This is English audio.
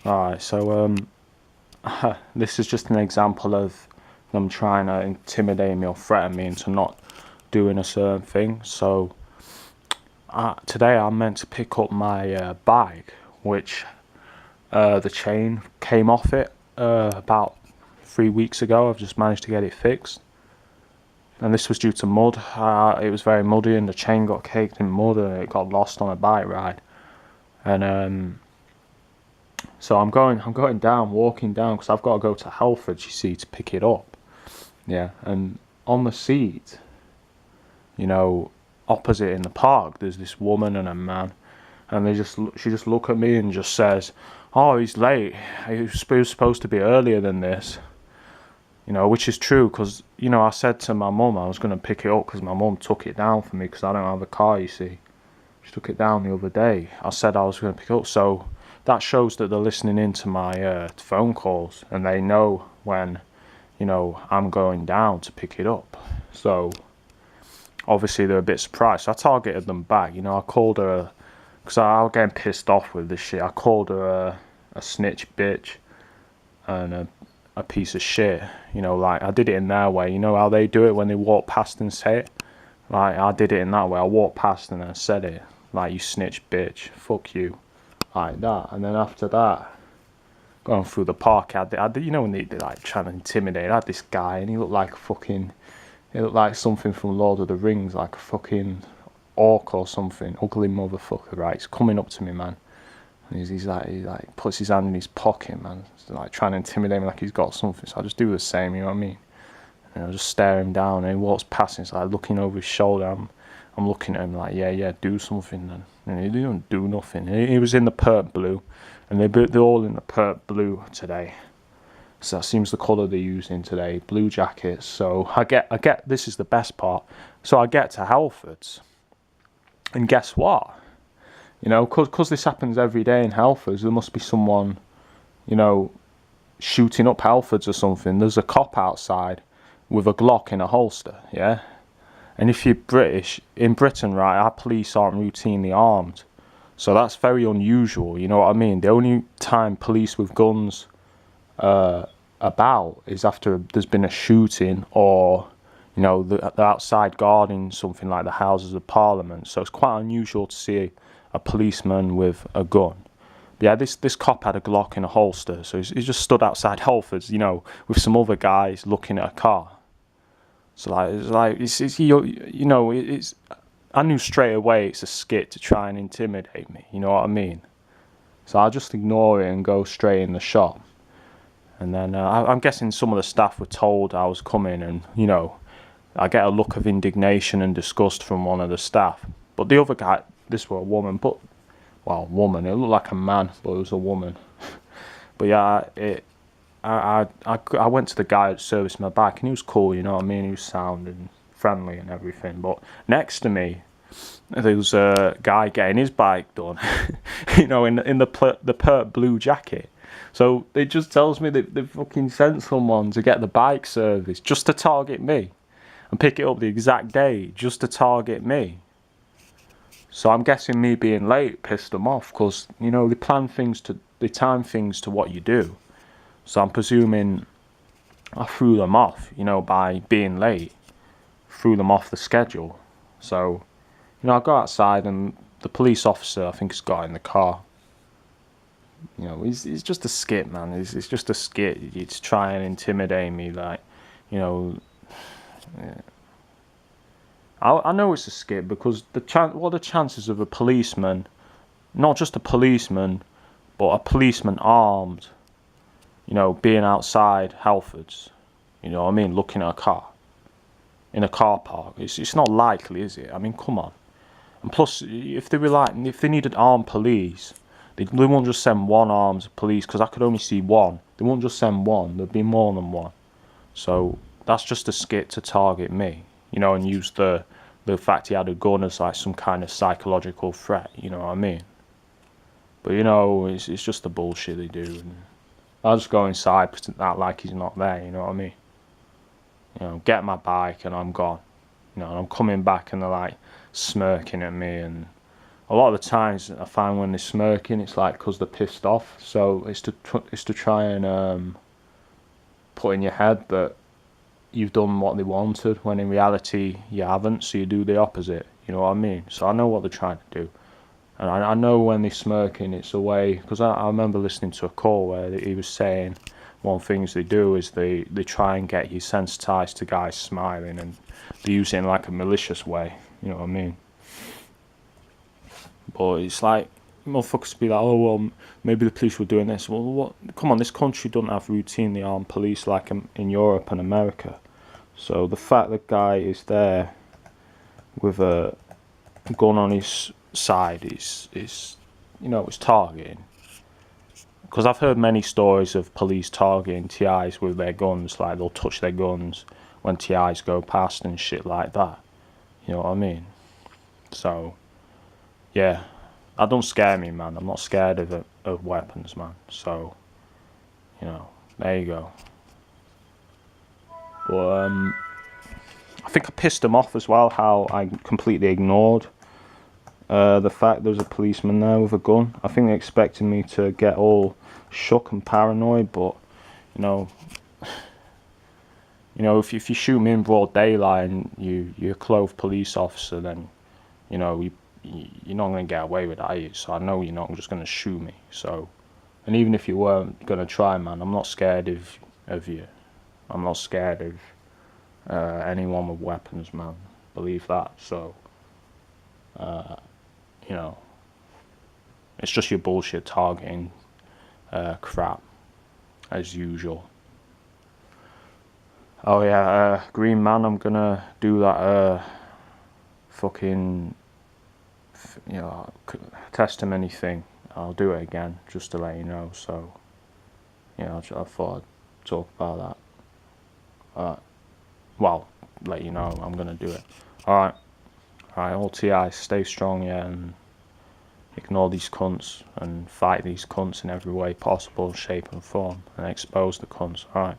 Alright, so this is just an example of them trying to intimidate me or threaten me into not doing a certain thing. So today I'm meant to pick up my bike, which the chain came off it about 3 weeks ago. I've just managed to get it fixed. And this was due to mud. It was very muddy and the chain got caked in mud and it got lost on a bike ride. And so I'm going down, walking down, because I've got to go to Halfords, you see, to pick it up. Yeah, and on the seat, opposite in the park, there's this woman and a man, and she just look at me and just says, "Oh, he's late. He was supposed to be earlier than this." Which is true, because I said to my mum I was going to pick it up because my mum took it down for me because I don't have a car. You see, she took it down the other day. I said I was going to pick it up, so that shows that they're listening into my phone calls and they know when I'm going down to pick it up. So obviously they're a bit surprised. So I targeted them back. I called her, because I was getting pissed off with this shit. I called her a snitch bitch and a piece of shit. Like I did it in their way. You know how they do it when they walk past and say it? Like I did it in that way. I walked past and I said it. Like, "You snitch bitch, fuck you," like that. And then after that, going through the park, I did, when they like trying to intimidate, I had this guy and he looked like something from Lord of the Rings, like a fucking orc or something, ugly motherfucker, right? He's coming up to me, man. And he like puts his hand in his pocket, man. He's like trying to intimidate me like he's got something. So I just do the same, you know what I mean? And I just stare him down and he walks past and he's like looking over his shoulder. I'm looking at him like, yeah, do something then. And he didn't do nothing. He was in the pert blue, and they're all in the pert blue today. So that seems the colour they're using today, blue jackets. So I get, this is the best part. So I get to Halfords, and guess what? Because this happens every day in Halfords, there must be someone, shooting up Halfords or something. There's a cop outside with a Glock in a holster, yeah? And if you're British, in Britain, right, our police aren't routinely armed. So that's very unusual, you know what I mean? The only time police with guns about is after there's been a shooting or, they're outside guarding something like the Houses of Parliament. So it's quite unusual to see a policeman with a gun. But yeah, this cop had a Glock in a holster. So he just stood outside Halfords, with some other guys looking at a car. So I knew straight away it's a skit to try and intimidate me, you know what I mean? So I just ignore it and go straight in the shop. And then I'm guessing some of the staff were told I was coming, and I get a look of indignation and disgust from one of the staff. But the other guy, this was a woman, woman, it looked like a man, but it was a woman. But yeah, I went to the guy that serviced my bike and he was cool, you know what I mean? He was sound and friendly and everything. But next to me, there was a guy getting his bike done, in the pert blue jacket. So it just tells me that they fucking sent someone to get the bike serviced just to target me and pick it up the exact day just to target me. So I'm guessing me being late pissed them off because, they time things to what you do. So I'm presuming I threw them off, by being late. Threw them off the schedule. So, I go outside and the police officer, I think, has got in the car. He's just a skit, man. It's just a skit. It's trying to intimidate me, like, yeah. I know it's a skit because what are the chances of a policeman, not just a policeman, but a policeman armed, being outside Halfords, what I mean, looking at a car in a car park. It's not likely, is it? I mean, come on. And plus, if they needed armed police, they won't just send one armed police, because I could only see one. They won't just send one, there'd be more than one. So that's just a skit to target me, and use the fact he had a gun as like some kind of psychological threat, you know what I mean? But it's just the bullshit they do. And I'll just go inside, pretend that like he's not there, you know what I mean? Get my bike and I'm gone. And I'm coming back and they're like smirking at me and a lot of the times I find when they're smirking, it's like because they're pissed off. So it's to try and put in your head that you've done what they wanted, when in reality you haven't. So you do the opposite. You know what I mean? So I know what they're trying to do, and I know when they're smirking, it's a way. Because I remember listening to a call where he was saying one of the things they do is they try and get you sensitized to guys smiling, and they use it in like a malicious way. You know what I mean? But it's like, motherfuckers be like, oh well, maybe the police were doing this. Well, what? Come on, this country doesn't have routinely armed police like in Europe and America. So the fact that guy is there with a gun on his side is you know, it's targeting. Because I've heard many stories of police targeting TIs with their guns, like they'll touch their guns when TIs go past and shit like that. You know what I mean? So, yeah, that don't scare me, man. I'm not scared of weapons, man. So, you know, there you go. But I think I pissed him off as well, how I completely ignored the fact there was a policeman there with a gun. I think they expected me to get all shook and paranoid, but you know, if you shoot me in broad daylight and you're a clothed police officer, then you know you're not going to get away with that, are you? So I know you're not just going to shoot me. So, and even if you weren't going to try, man, I'm not scared of you. I'm not scared of anyone with weapons, man. Believe that. So, you know, it's just your bullshit targeting crap, as usual. Oh yeah, Green Man, I'm gonna do that fucking, you know, testimony thing. I'll do it again, just to let you know. So, you know, I thought I'd talk about that. Well, let you know I'm gonna do it. Alright, all TIs, stay strong, yeah, and ignore these cunts and fight these cunts in every way possible, shape and form, and expose the cunts. Alright.